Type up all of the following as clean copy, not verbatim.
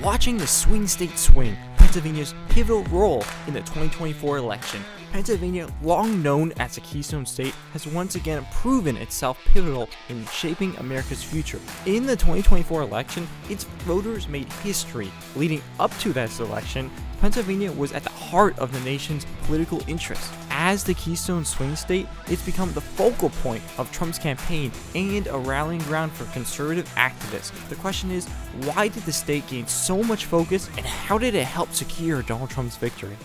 watching the swing state swing, Pennsylvania's pivotal role in the 2024 election. Pennsylvania, long known as a Keystone State, has once again proven itself pivotal in shaping America's future. In the 2024 election, its voters made history. Leading up to this election, Pennsylvania was at the heart of the nation's political interest. As the Keystone Swing State, it's become the focal point of Trump's campaign and a rallying ground for conservative activists. The question is, why did the state gain so much focus, and how did it help secure Donald Trump's victory?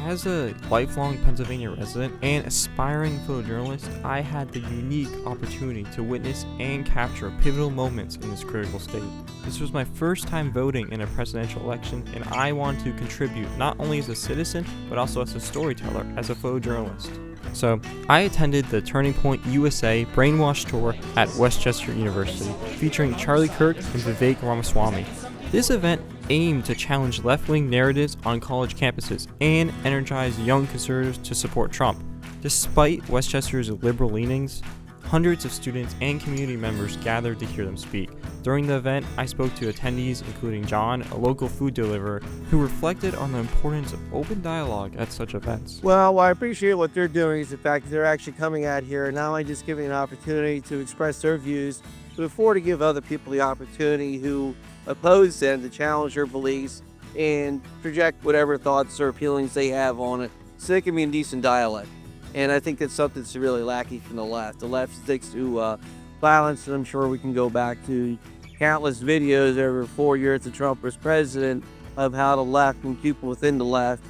As a lifelong Pennsylvania resident and aspiring photojournalist, I had the unique opportunity to witness and capture pivotal moments in this critical state. This was my first time voting in a presidential election, and I wanted to contribute not only as a citizen, but also as a storyteller, as a photojournalist. So, I attended the Turning Point USA Brainwashed tour at Westchester University, featuring Charlie Kirk and Vivek Ramaswamy. This event aimed to challenge left-wing narratives on college campuses and energize young conservatives to support Trump. Despite Westchester's liberal leanings, hundreds of students and community members gathered to hear them speak. During the event, I spoke to attendees including John, a local food deliverer, who reflected on the importance of open dialogue at such events. Well, what I appreciate what they're doing is the fact that they're actually coming out here, not only just giving an opportunity to express their views, but before to give other people the opportunity who oppose them to challenge their beliefs and project whatever thoughts or feelings they have on it, so they can be in decent dialogue. And I think that's something that's really lacking from the left. The left sticks to violence, and I'm sure we can go back to countless videos over 4 years that Trump was president of how the left and people within the left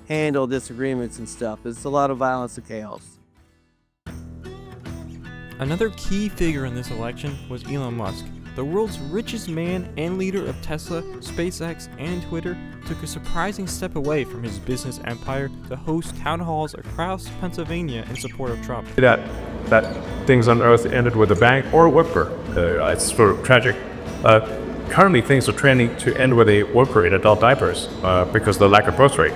handle disagreements and stuff. It's a lot of violence and chaos. Another key figure in this election was Elon Musk. The world's richest man and leader of Tesla, SpaceX, and Twitter took a surprising step away from his business empire to host town halls across Pennsylvania in support of Trump. That things on Earth ended with a bang or a whimper. It's sort of tragic. Currently, things are trending to end with a whimper in adult diapers because of the lack of birth rate.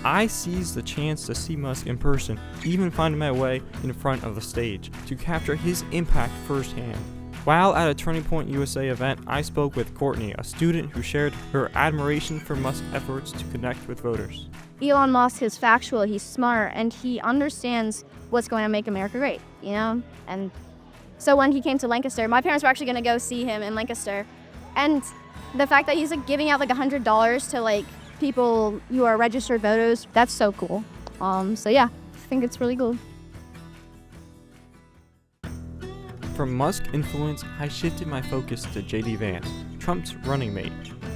I seized the chance to see Musk in person, even finding my way in front of the stage to capture his impact firsthand. While at a Turning Point USA event, I spoke with Courtney, a student who shared her admiration for Musk's efforts to connect with voters. Elon Musk is factual, he's smart, and he understands what's going to make America great, you know? And so when he came to Lancaster, my parents were actually going to go see him in Lancaster. And the fact that he's giving out $100 to people who are registered voters, that's so cool. So yeah, I think it's really cool. From Musk influence, I shifted my focus to J.D. Vance, Trump's running mate.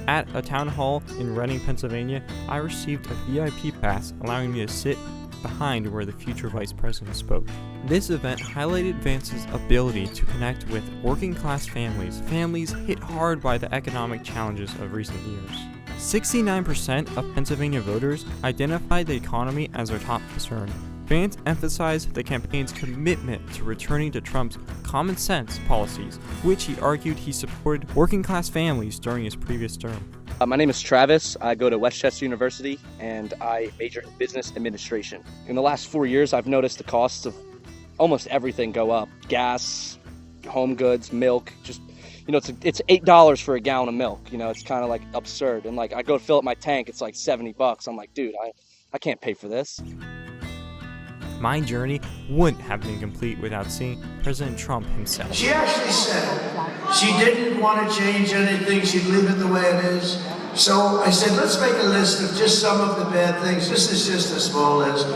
At a town hall in Reading, Pennsylvania, I received a VIP pass allowing me to sit behind where the future vice president spoke. This event highlighted Vance's ability to connect with working-class families hit hard by the economic challenges of recent years. 69% of Pennsylvania voters identified the economy as their top concern. Vance emphasized the campaign's commitment to returning to Trump's common sense policies, which he argued he supported working-class families during his previous term. My name is Travis. I go to Westchester University, and I major in business administration. In the last 4 years, I've noticed the costs of almost everything go up. Gas, home goods, milk, it's $8 for a gallon of milk. It's kind of absurd. And I go to fill up my tank, it's $70. I'm like, dude, I can't pay for this. My journey wouldn't have been complete without seeing President Trump himself. She actually said she didn't want to change anything. She'd leave it the way it is. So I said, let's make a list of just some of the bad things. This is just a small list.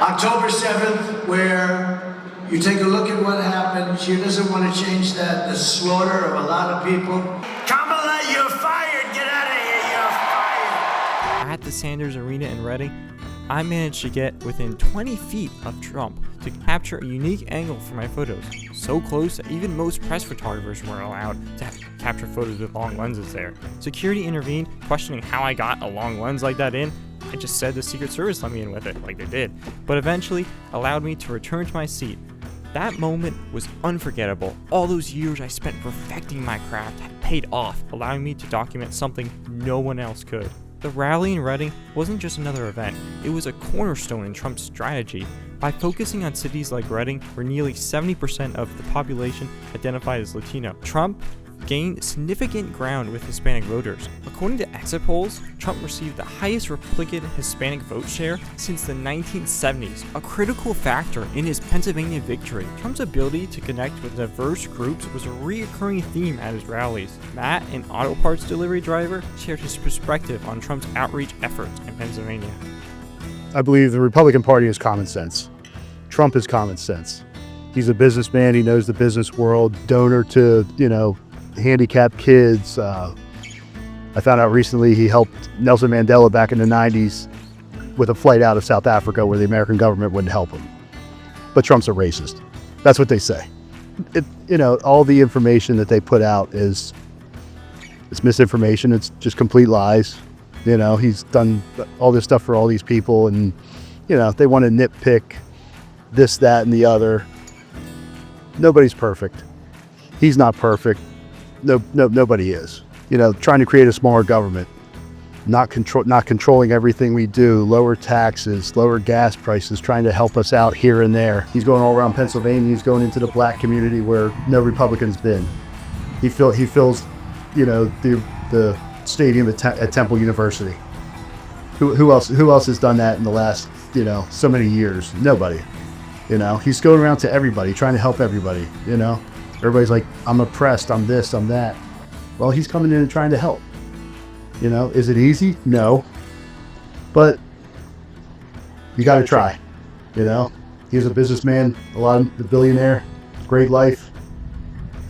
October 7th, where you take a look at what happened. She doesn't want to change that. The slaughter of a lot of people. Kamala, you're fired. Get out of here. You're fired. At the Sanders Arena in Reading, I managed to get within 20 feet of Trump to capture a unique angle for my photos, so close that even most press photographers weren't allowed to capture photos with long lenses there. Security intervened, questioning how I got a long lens like that in. I just said the Secret Service let me in with it, like they did, but eventually allowed me to return to my seat. That moment was unforgettable. All those years I spent perfecting my craft had paid off, allowing me to document something no one else could. The rally in Reading wasn't just another event, it was a cornerstone in Trump's strategy. By focusing on cities like Reading, where nearly 70% of the population identified as Latino, Trump gained significant ground with Hispanic voters. According to exit polls, Trump received the highest Republican Hispanic vote share since the 1970s, a critical factor in his Pennsylvania victory. Trump's ability to connect with diverse groups was a recurring theme at his rallies. Matt, an auto parts delivery driver, shared his perspective on Trump's outreach efforts in Pennsylvania. I believe the Republican Party is common sense. Trump is common sense. He's a businessman. He knows the business world, donor to, handicapped kids. I found out recently he helped Nelson Mandela back in the 90s with a flight out of South Africa where the American government wouldn't help him. But Trump's a racist. That's what they say. All the information that they put out it's misinformation. It's just complete lies. He's done all this stuff for all these people, and, they want to nitpick this, that, and the other. Nobody's perfect. He's not perfect. Nobody is. Trying to create a smaller government, not controlling everything we do, lower taxes, lower gas prices, trying to help us out here and there. He's going all around Pennsylvania. He's going into the black community where no Republican's been. He fills, the stadium at Temple University. Who else has done that in the last, so many years? Nobody. He's going around to everybody, trying to help everybody. Everybody's like, I'm oppressed, I'm this, I'm that. Well, he's coming in and trying to help. Is it easy? No. But you got to try. He's a businessman, a billionaire, great life.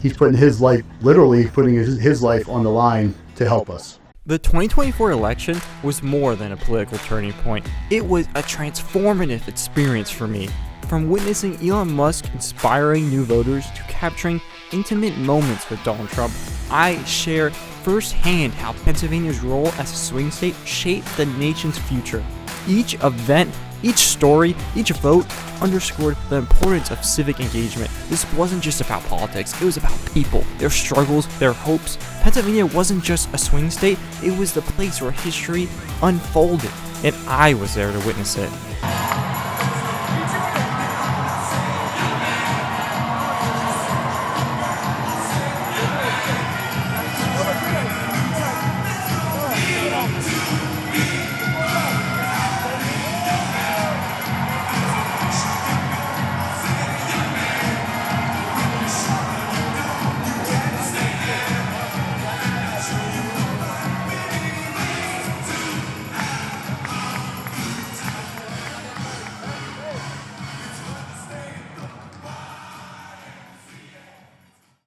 He's putting his life, literally putting his life on the line to help us. The 2024 election was more than a political turning point. It was a transformative experience for me. From witnessing Elon Musk inspiring new voters to capturing intimate moments with Donald Trump, I share firsthand how Pennsylvania's role as a swing state shaped the nation's future. Each event, each story, each vote underscored the importance of civic engagement. This wasn't just about politics, it was about people, their struggles, their hopes. Pennsylvania wasn't just a swing state, it was the place where history unfolded, and I was there to witness it.